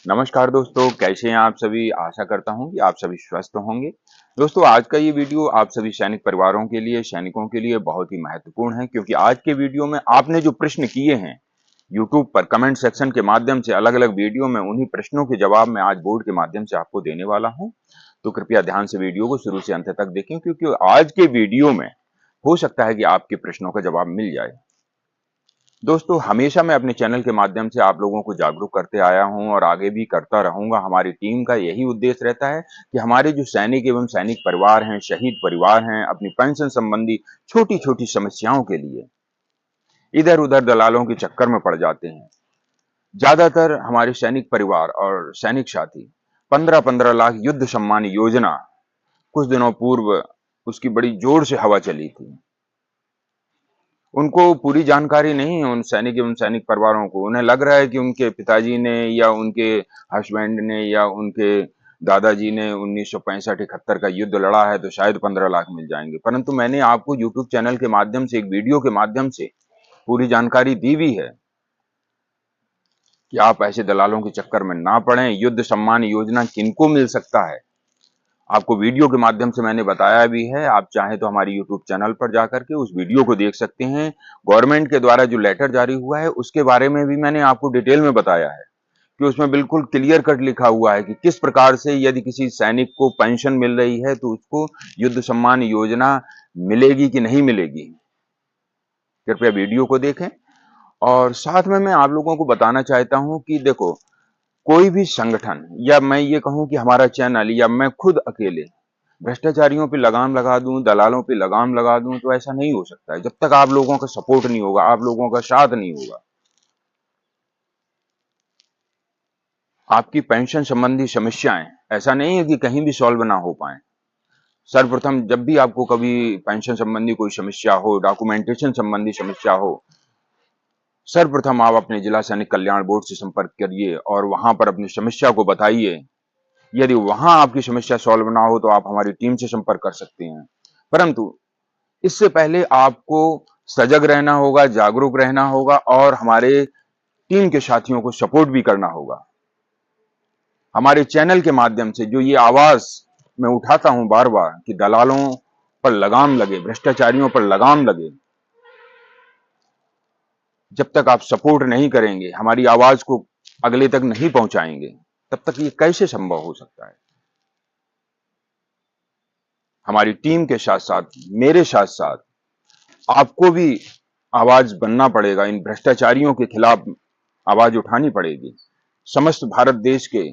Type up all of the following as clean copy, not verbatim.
नमस्कार दोस्तों, कैसे हैं आप सभी? आशा करता हूं कि आप सभी स्वस्थ होंगे। दोस्तों, आज का ये वीडियो आप सभी सैनिक परिवारों के लिए, सैनिकों के लिए बहुत ही महत्वपूर्ण है क्योंकि आज के वीडियो में आपने जो प्रश्न किए हैं, यूट्यूब पर कमेंट सेक्शन के माध्यम से अलग-अलग वीडियो में उन्हीं प्रश्नों के जवाब मैं आज बोर्ड के माध्यम से आपको देने वाला हूं। तो कृपया ध्यान से वीडियो को शुरू से अंत तक देखें क्योंकि आज के वीडियो में हो सकता है कि आपके प्रश्नों का जवाब मिल जाए। दोस्तों, हमेशा मैं अपने चैनल के माध्यम से आप लोगों को जागरूक करते आया हूं और आगे भी करता रहूंगा। हमारी टीम का यही उद्देश्य रहता है कि हमारे जो सैनिक एवं सैनिक परिवार हैं, शहीद परिवार हैं, अपनी पेंशन संबंधी छोटी-छोटी समस्याओं के लिए इधर-उधर दलालों के चक्कर में पड़ जाते हैं। ज्यादातर हमारे सैनिक परिवार और सैनिक साथी 15-15 लाख युद्ध सम्मान योजना कुछ दिनों पूर्व उसकी बड़ी जोर से हवा चली थी। उनको पूरी जानकारी नहीं है उन सैनिक एवं सैनिक परिवारों को। उन्हें लग रहा है कि उनके पिताजी ने या उनके हस्बैंड ने या उनके दादाजी ने 1965-71 का युद्ध लड़ा है तो शायद 15 लाख मिल जाएंगे। परंतु मैंने आपको यूट्यूब चैनल के माध्यम से, एक वीडियो के माध्यम से पूरी जानकारी दी भी है कि आप ऐसे दलालों के चक्कर में ना पड़ें। युद्ध सम्मान योजना किनको मिल सकता है, आपको वीडियो के माध्यम से मैंने बताया भी है। आप चाहें तो हमारी यूट्यूब चैनल पर जाकर के उस वीडियो को देख सकते हैं। गवर्नमेंट के द्वारा जो लेटर जारी हुआ है उसके बारे में भी मैंने आपको डिटेल में बताया है कि उसमें बिल्कुल क्लियर कट लिखा हुआ है कि किस प्रकार से यदि किसी सैनिक को पेंशन मिल रही है तो उसको युद्ध सम्मान योजना मिलेगी कि नहीं मिलेगी। कृपया वीडियो को देखें। और साथ में मैं आप लोगों को बताना चाहता हूं कि देखो, कोई भी संगठन या मैं ये कहूं कि हमारा चैनल या मैं खुद अकेले भ्रष्टाचारियों पे लगाम लगा दूं, दलालों पे लगाम लगा दूं, तो ऐसा नहीं हो सकता है। जब तक आप लोगों का सपोर्ट नहीं होगा, आप लोगों का साथ नहीं होगा, आपकी पेंशन संबंधी समस्याएं ऐसा नहीं है कि कहीं भी सॉल्व ना हो पाए। सर्वप्रथम जब भी आपको कभी पेंशन संबंधी कोई समस्या हो, डॉक्यूमेंटेशन संबंधी समस्या हो, सर्वप्रथम आप अपने जिला सैनिक कल्याण बोर्ड से संपर्क करिए और वहां पर अपनी समस्या को बताइए। यदि वहां आपकी समस्या सॉल्व ना हो तो आप हमारी टीम से संपर्क कर सकते हैं। परंतु इससे पहले आपको सजग रहना होगा, जागरूक रहना होगा और हमारे टीम के साथियों को सपोर्ट भी करना होगा। हमारे चैनल के माध्यम से जो ये आवाज मैं उठाता हूं बार बार कि दलालों पर लगाम लगे, भ्रष्टाचारियों पर लगाम लगे, जब तक आप सपोर्ट नहीं करेंगे, हमारी आवाज को अगले तक नहीं पहुंचाएंगे, तब तक ये कैसे संभव हो सकता है। हमारी टीम के साथ साथ, मेरे साथ साथ आपको भी आवाज बनना पड़ेगा। इन भ्रष्टाचारियों के खिलाफ आवाज उठानी पड़ेगी। समस्त भारत देश के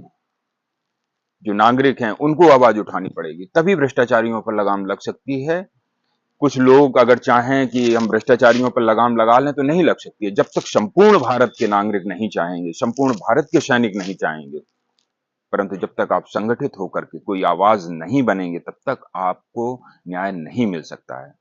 जो नागरिक हैं उनको आवाज उठानी पड़ेगी, तभी भ्रष्टाचारियों पर लगाम लग सकती है। कुछ लोग अगर चाहें कि हम भ्रष्टाचारियों पर लगाम लगा लें तो नहीं लग सकती है। जब तक संपूर्ण भारत के नागरिक नहीं चाहेंगे, संपूर्ण भारत के सैनिक नहीं चाहेंगे, परंतु जब तक आप संगठित होकर के कोई आवाज नहीं बनेंगे, तब तक आपको न्याय नहीं मिल सकता है।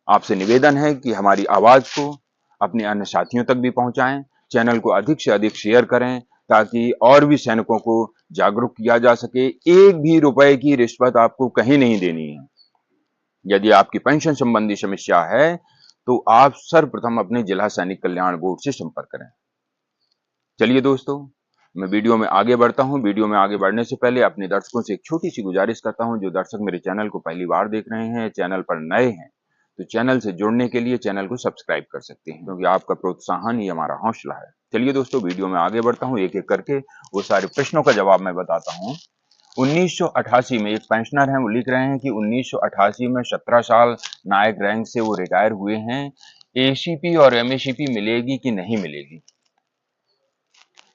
आपसे निवेदन है कि हमारी आवाज को अपने अन्य साथियों तक भी पहुंचाएं, चैनल को अधिक से अधिक शेयर करें ताकि और भी सैनिकों को जागरूक किया जा सके। एक भी रुपए की रिश्वत आपको कहीं नहीं देनी है। यदि आपकी पेंशन संबंधी समस्या है तो आप सर्वप्रथम अपने जिला सैनिक कल्याण बोर्ड से संपर्क करें। चलिए दोस्तों, मैं वीडियो में आगे बढ़ता हूं। वीडियो में आगे बढ़ने से पहले अपने दर्शकों से एक छोटी सी गुजारिश करता हूं। जो दर्शक मेरे चैनल को पहली बार देख रहे हैं, चैनल पर नए हैं, तो चैनल से जुड़ने के लिए चैनल को सब्सक्राइब कर सकते हैं क्योंकि आपका प्रोत्साहन ही हमारा हौसला है। चलिए दोस्तों, वीडियो में आगे बढ़ता हूं। एक एक करके वो सारे प्रश्नों का जवाब मैं बताता हूं। 1988 में एक पेंशनर हैं, वो लिख रहे हैं कि 1988 में 17 साल नायक रैंक से वो रिटायर हुए हैं। एसीपी और एमएसीपी मिलेगी कि नहीं मिलेगी।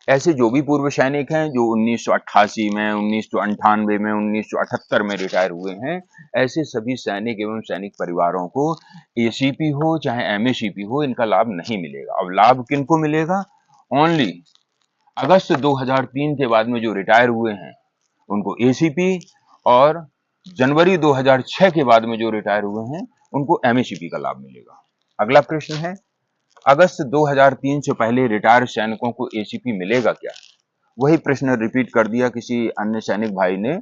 ऐसे जो भी पूर्व सैनिक हैं जो 1988 में, 1998 में, 1978 में रिटायर हुए हैं, ऐसे सभी सैनिक एवं सैनिक परिवारों को एसीपी हो चाहे एमएसीपी हो, इनका लाभ नहीं मिलेगा। अब लाभ किनको मिलेगा? ओनली अगस्त 2003 के बाद में जो रिटायर हुए हैं उनको एसीपी, और जनवरी 2006 के बाद में जो रिटायर हुए हैं उनको एमएसीपी का लाभ मिलेगा। अगला प्रश्न है, अगस्त 2003 से पहले रिटायर सैनिकों को एसीपी मिलेगा क्या? वही प्रश्न रिपीट कर दिया किसी अन्य सैनिक भाई ने।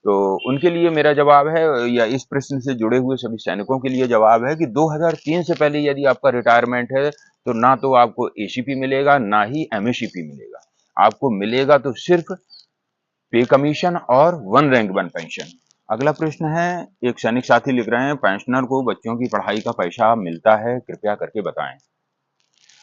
तो उनके लिए मेरा जवाब है, या इस प्रश्न से जुड़े हुए सभी सैनिकों के लिए जवाब है कि 2003 से पहले यदि आपका रिटायरमेंट है तो ना तो आपको एसीपी मिलेगा ना ही एमएसीपी मिलेगा। आपको मिलेगा तो सिर्फ पे कमीशन और 1 रैंक 1 पेंशन। अगला प्रश्न है, एक सैनिक साथी लिख रहे हैं, पेंशनर को बच्चों की पढ़ाई का पैसा मिलता है, कृपया करके बताएं।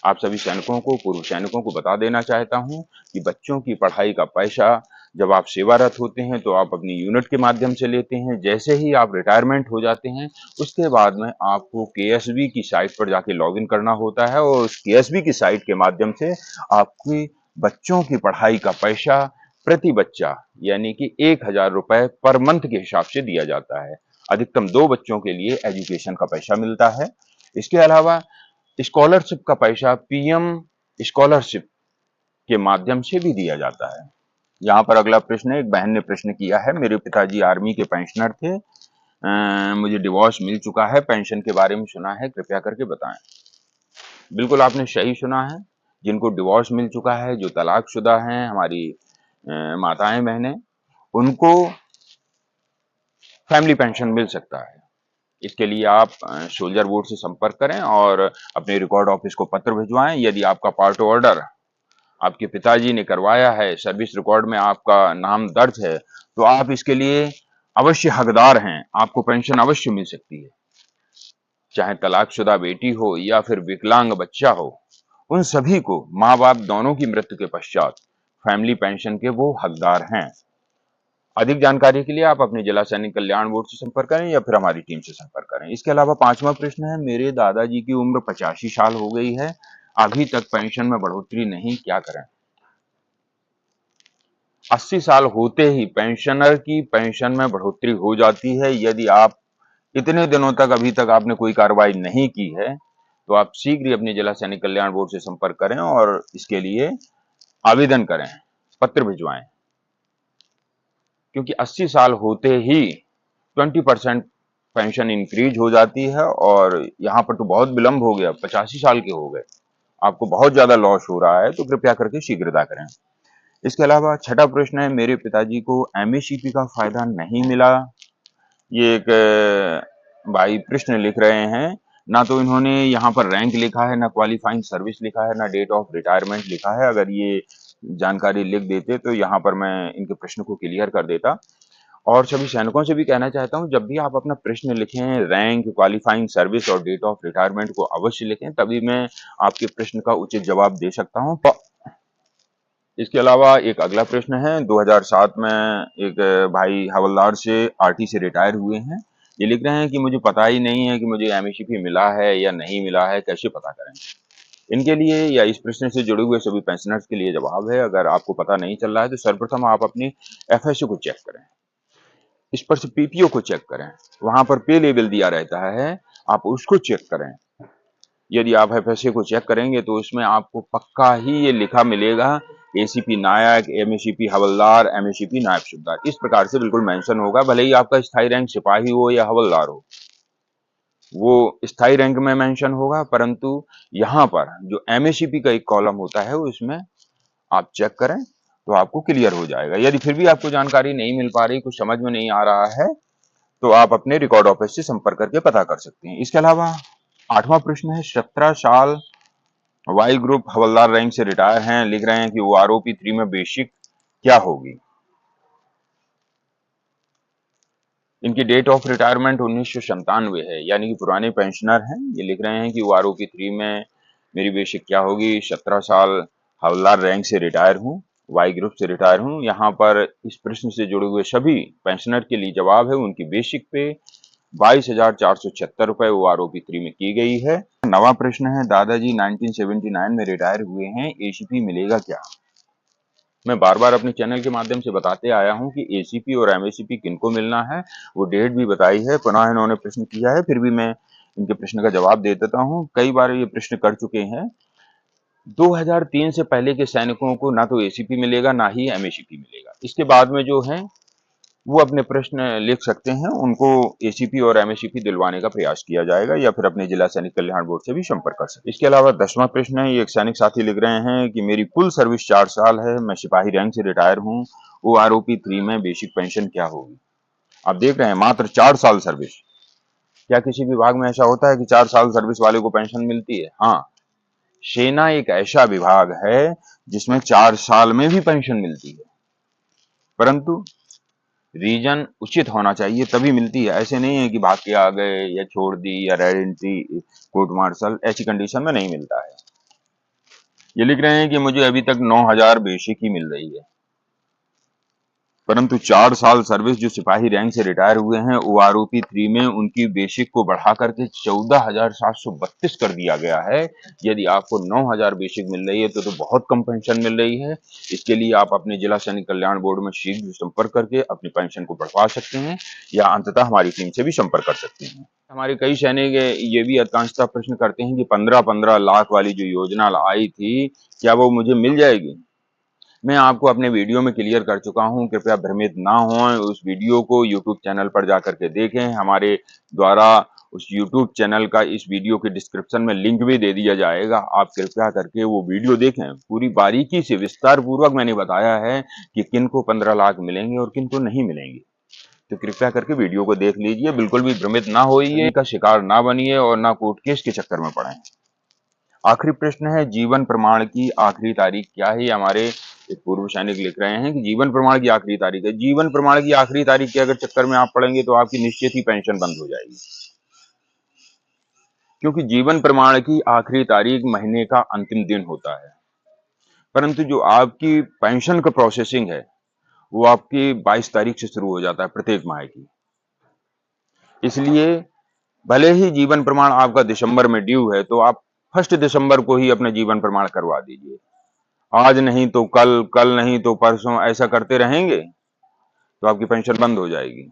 आप सभी सैनिकों को, पूर्व सैनिकों को बता देना चाहता हूं कि बच्चों की पढ़ाई का पैसा जब आप सेवारत होते हैं तो आप अपनी यूनिट के माध्यम से लेते हैं। जैसे ही आप रिटायरमेंट हो जाते हैं उसके बाद में आपको केएसबी की साइट पर जाके लॉगिन करना होता है और उस केएसबी की साइट के माध्यम से आपकी बच्चों की पढ़ाई का पैसा प्रति बच्चा यानी कि 1000 रुपए पर मंथ के हिसाब से दिया जाता है। अधिकतम 2 बच्चों के लिए एजुकेशन का पैसा मिलता है। इसके अलावा स्कॉलरशिप का पैसा पीएम स्कॉलरशिप के माध्यम से भी दिया जाता है। यहाँ पर अगला प्रश्न है, एक बहन ने प्रश्न किया है, मेरे पिताजी आर्मी के पेंशनर थे, मुझे डिवोर्स मिल चुका है, पेंशन के बारे में सुना है, कृपया करके बताएं। बिल्कुल आपने सही सुना है। जिनको डिवोर्स मिल चुका है, जो तलाकशुदा हैं, हमारी माताएं बहनें, उनको फैमिली पेंशन मिल सकता है। इसके लिए आप सोल्जर बोर्ड से संपर्क करें और अपने रिकॉर्ड ऑफिस को पत्र भिजवाएं। यदि आपका पार्ट ऑर्डर आपके पिताजी ने करवाया है, सर्विस रिकॉर्ड में आपका नाम दर्ज है, तो आप इसके लिए अवश्य हकदार हैं, आपको पेंशन अवश्य मिल सकती है। चाहे तलाकशुदा बेटी हो या फिर विकलांग बच्चा हो, उन सभी को माँ बाप दोनों की मृत्यु के पश्चात फैमिली पेंशन के वो हकदार हैं। अधिक जानकारी के लिए आप अपने जिला सैनिक कल्याण बोर्ड से संपर्क करें या फिर हमारी टीम से संपर्क करें। इसके अलावा 5वां प्रश्न है, मेरे दादाजी की उम्र 85 साल हो गई है, अभी तक पेंशन में बढ़ोतरी नहीं, क्या करें? 80 साल होते ही पेंशनर की पेंशन में बढ़ोतरी हो जाती है। यदि आप इतने दिनों तक अभी तक आपने कोई कार्रवाई नहीं की है तो आप शीघ्र ही अपने जिला सैनिक कल्याण बोर्ड से संपर्क करें और इसके लिए आवेदन करें, पत्र भिजवाएं, क्योंकि 80 साल होते ही 20% पेंशन इंक्रीज हो जाती है और यहाँ पर तो बहुत विलंब हो गया, 85 साल के हो गए, आपको बहुत ज्यादा लॉस हो रहा है, तो कृपया करके शीघ्रता करें। इसके अलावा 6वां प्रश्न है, मेरे पिताजी को एमएससीपी का फायदा नहीं मिला। ये एक भाई प्रश्न लिख रहे हैं, ना तो इन्होंने यहाँ पर रैंक लिखा है, ना क्वालिफाइंग सर्विस लिखा है, ना डेट ऑफ रिटायरमेंट लिखा है। अगर ये जानकारी लिख देते तो यहाँ पर मैं इनके प्रश्न को क्लियर कर देता। और सभी सैनिकों से भी कहना चाहता हूं, जब भी आप अपना प्रश्न लिखें, रैंक, क्वालिफाइंग सर्विस और डेट ऑफ रिटायरमेंट को अवश्य लिखें, तभी मैं आपके प्रश्न का उचित जवाब दे सकता हूं। इसके अलावा एक अगला प्रश्न है, 2007 में एक भाई हवलदार से आरटी से रिटायर हुए हैं। ये लिख रहे हैं कि मुझे पता ही नहीं है कि मुझे एमएससीपी मिला है या नहीं मिला है, कैसे पता करें? इनके लिए या इस प्रश्न से जुड़े हुए सभी पेंशनर्स के लिए जवाब है, अगर आपको पता नहीं चल रहा है तो सर्वप्रथम आप अपनी एफएससी को चेक करें, इस पर से पीपीओ को चेक करें, वहां पर पे लेवल दिया रहता है, आप उसको चेक करें। यदि आप एफएससी को चेक करेंगे तो उसमें आपको पक्का ही ये लिखा मिलेगा, एसीपी नायक, एमएससीपी हवलदार, एमएससीपी नायब सूबेदार, इस प्रकार से बिल्कुल मेंशन होगा। भले ही आपका स्थायी रैंक सिपाही हो या हवलदार हो, वो स्थायी रैंक में मेंशन होगा, परंतु यहाँ पर जो एमएससीपी का एक कॉलम होता है उसमें आप चेक करें तो आपको क्लियर हो जाएगा। यदि फिर भी आपको जानकारी नहीं मिल पा रही, कुछ समझ में नहीं आ रहा है, तो आप अपने रिकॉर्ड ऑफिस से संपर्क करके पता कर सकते हैं। इसके अलावा 8वां प्रश्न है, 17 साल वाई ग्रुप हवलदार रैंक से रिटायर हैं, लिख रहे हैं कि वो आरओपी 3 में बेसिक क्या होगी? इनकी डेट ऑफ रिटायरमेंट 1997 है, यानी कि पुराने पेंशनर हैं। ये लिख रहे हैं कि वो आरओपी 3 में मेरी बेसिक क्या होगी? 17 साल हवलदार रैंक से रिटायर हूँ, वाई ग्रुप से रिटायर हूँ। यहाँ पर इस प्रश्न से जुड़े हुए सभी पेंशनर के लिए जवाब है, उनकी बेसिक पे 22,476 रुपए वो आरओपी 3 में की गई है। 9वां प्रश्न है, दादाजी 1979 में रिटायर हुए हैं, एसीपी मिलेगा क्या? मैं बार बार अपने चैनल के माध्यम से बताते आया हूं कि एसीपी और एमएससीपी किनको मिलना है, वो डेट भी बताई है। पुनः इन्होंने प्रश्न किया है, फिर भी मैं इनके प्रश्न का जवाब दे देता हूं। कई बार ये प्रश्न कर चुके हैं। 2003 से पहले के सैनिकों को ना तो एसीपी मिलेगा ना ही एमएससीपी मिलेगा। इसके बाद में जो है वो अपने प्रश्न लिख सकते हैं, उनको एसीपी और एमएससीपी दिलवाने का प्रयास किया जाएगा, या फिर अपने जिला सैनिक कल्याण बोर्ड से भी संपर्क कर सकते हैं। इसके अलावा 10वां प्रश्न है, ये एक सैनिक साथी लिख रहे हैं कि मेरी कुल सर्विस 4 साल है, मैं सिपाही रैंक से रिटायर हूँ, वो आरओपी 3 में बेसिक पेंशन क्या होगी? आप देख रहे हैं, मात्र 4 साल सर्विस। क्या किसी विभाग में ऐसा होता है कि 4 साल सर्विस वाले को पेंशन मिलती है? हाँ, सेना एक ऐसा विभाग है जिसमें 4 साल में भी पेंशन मिलती है, परंतु रीजन उचित होना चाहिए तभी मिलती है। ऐसे नहीं है कि भाग के आ गए या छोड़ दी या रेड एंट्री, कोर्ट मार्शल, ऐसी कंडीशन में नहीं मिलता है। ये लिख रहे हैं कि मुझे अभी तक 9,000 बेसिक ही मिल रही है, परंतु 4 साल सर्विस जो सिपाही रैंक से रिटायर हुए हैं, ओआरओपी 3 में उनकी बेसिक को बढ़ा करके 14,732 कर दिया गया है। यदि आपको 9,000 बेसिक मिल रही है तो बहुत कम पेंशन मिल रही है। इसके लिए आप अपने जिला सैनिक कल्याण बोर्ड में शीघ्र संपर्क करके अपनी पेंशन को बढ़वा सकते हैं या अंततः हमारी टीम से भी संपर्क कर सकते हैं। हमारे कई सैनिक ये भी अधिकांशतः प्रश्न करते हैं कि 15-15 लाख वाली जो योजना आई थी, क्या वो मुझे मिल जाएगी? मैं आपको अपने वीडियो में क्लियर कर चुका हूं, कृपया भ्रमित ना हों। उस वीडियो को यूट्यूब चैनल पर जाकर के देखें। हमारे द्वारा उस यूट्यूब चैनल का इस वीडियो के डिस्क्रिप्शन में लिंक भी दे दिया जाएगा। आप कृपया करके वो वीडियो देखें। पूरी बारीकी से विस्तार पूर्वक मैंने बताया है कि किन को 15 लाख मिलेंगे और किन को नहीं मिलेंगे। तो कृपया करके वीडियो को देख लीजिए, बिल्कुल भी भ्रमित ना होइए, का शिकार ना बनिए और ना कोर्ट केस के चक्कर में पड़े। आखिरी प्रश्न है, जीवन प्रमाण की आखिरी तारीख क्या है? हमारे एक पूर्व सैनिक लिख रहे हैं कि जीवन प्रमाण की आखिरी तारीख है। जीवन प्रमाण की आखिरी तारीख के अगर चक्कर में आप पड़ेंगे तो आपकी निश्चित ही पेंशन बंद हो जाएगी, क्योंकि जीवन प्रमाण की आखिरी तारीख महीने का अंतिम दिन होता है, परंतु जो आपकी पेंशन का प्रोसेसिंग है वो आपकी 22 तारीख से शुरू हो जाता है प्रत्येक माह की। इसलिए भले ही जीवन प्रमाण आपका दिसंबर में ड्यू है तो आप 1 दिसंबर को ही अपने जीवन प्रमाण करवा दीजिए। आज नहीं तो कल, कल नहीं तो परसों, ऐसा करते रहेंगे तो आपकी पेंशन बंद हो जाएगी।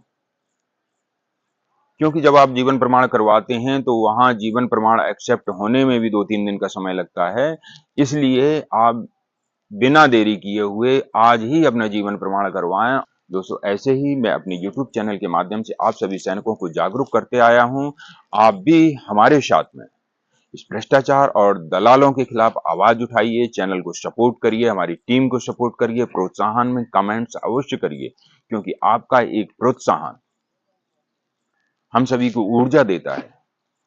क्योंकि जब आप जीवन प्रमाण करवाते हैं तो वहां जीवन प्रमाण एक्सेप्ट होने में भी 2-3 दिन का समय लगता है। इसलिए आप बिना देरी किए हुए आज ही अपना जीवन प्रमाण करवाएं। दोस्तों, ऐसे ही मैं अपने YouTube चैनल के माध्यम से आप सभी सैनिकों को जागरूक करते आया हूं। आप भी हमारे साथ में इस भ्रष्टाचार और दलालों के खिलाफ आवाज उठाइए, चैनल को सपोर्ट करिए, हमारी टीम को सपोर्ट करिए, प्रोत्साहन में कमेंट्स अवश्य करिए, क्योंकि आपका एक प्रोत्साहन हम सभी को ऊर्जा देता है,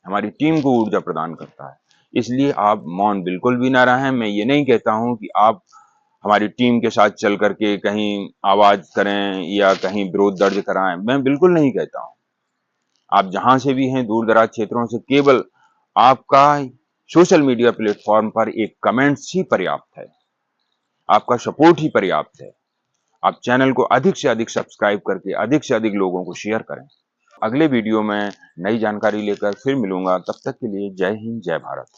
हमारी टीम को ऊर्जा प्रदान करता है। इसलिए आप मौन बिल्कुल भी ना रहें। मैं ये नहीं कहता हूं कि आप हमारी टीम के साथ चल करके कहीं आवाज करें या कहीं विरोध दर्ज कराएं, मैं बिल्कुल नहीं कहता हूं। आप जहां से भी हैं, दूर दराज क्षेत्रों से, केवल आपका सोशल मीडिया प्लेटफॉर्म पर एक कमेंट्स ही पर्याप्त है, आपका सपोर्ट ही पर्याप्त है। आप चैनल को अधिक से अधिक सब्सक्राइब करके अधिक से अधिक लोगों को शेयर करें। अगले वीडियो में नई जानकारी लेकर फिर मिलूंगा, तब तक के लिए जय हिंद, जय भारत।